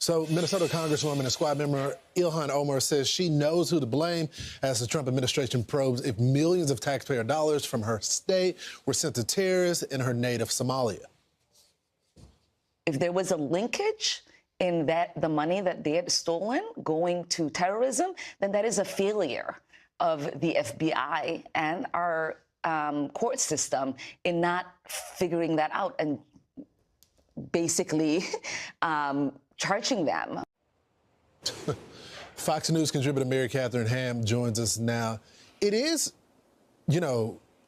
So Minnesota Congresswoman and squad member Ilhan Omer says she knows who to blame as the Trump administration probes if millions of taxpayer dollars from her state were sent to terrorists in her native Somalia. If there was a linkage in that the money that they had stolen going to terrorism, then that is a failure of the FBI and our court system in not figuring that out and basically charging them. Fox News contributor Mary Katharine Ham joins us now. It is,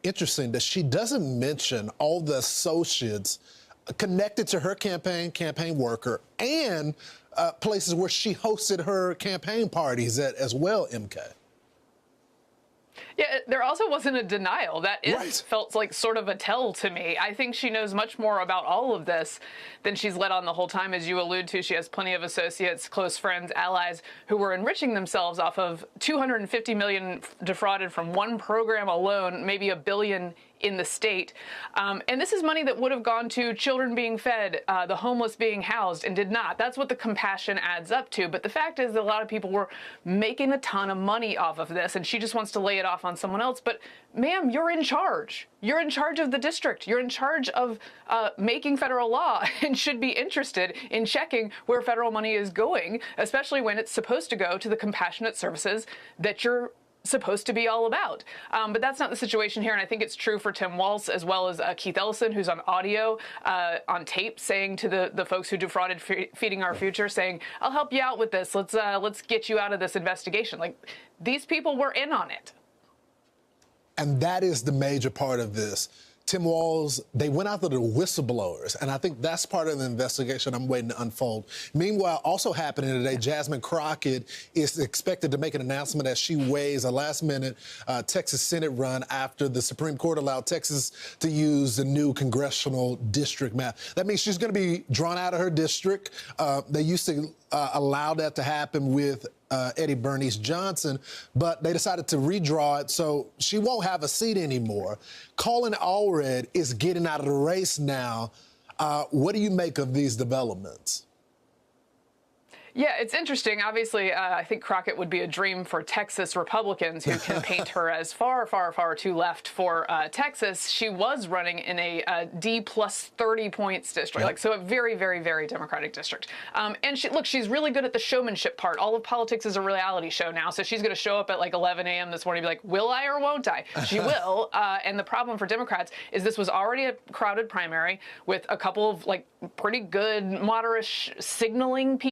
interesting that she doesn't mention all the associates connected to her campaign worker, and places where she hosted her campaign parties at as well, MK. Yeah, there also wasn't a denial. That is Right. felt like sort of a tell to me. I think she knows much more about all of this than she's let on the whole time. As you allude to, she has plenty of associates, close friends, allies who were enriching themselves off of $250 million defrauded from one program alone, maybe $1 billion in the state. And this is money that would have gone to children being fed, the homeless being housed, and did not. That's what the compassion adds up to. But the fact is that a lot of people were making a ton of money off of this, and she just wants to lay it off on someone else. But ma'am, you're in charge. You're in charge of the district. You're in charge of making federal law and should be interested in checking where federal money is going, especially when it's supposed to go to the compassionate services that you're supposed to be all about. But that's not the situation here, and I think it's true for Tim Walz as well as Keith Ellison, who's on audio, on tape, saying to the folks who defrauded Feeding Our Future, saying, "I'll help you out with this. Let's get you out of this investigation." Like, these people were in on it. And that is the major part of this. Tim Walz, they went after the whistleblowers, and I think that's part of the investigation I'm waiting to unfold. Meanwhile, also happening today, Jasmine Crockett is expected to make an announcement as she weighs a last-minute Texas Senate run after the Supreme Court allowed Texas to use the new congressional district map. That means she's going to be drawn out of her district. They used to allow that to happen with Eddie Bernice Johnson, but they decided to redraw it, so she won't have a seat anymore. Colin Allred is getting out of the race now. What do you make of these developments? Yeah, it's interesting. Obviously, I think Crockett would be a dream for Texas Republicans who can paint her as far, far, far too left for Texas. She was running in a D plus 30 points district, like, so a very, very, very Democratic district. And she's really good at the showmanship part. All of politics is a reality show now, so she's going to show up at like 11 a.m. this morning and be like, will I or won't I? She will. And the problem for Democrats is this was already a crowded primary with a couple of like pretty good moderate signaling people.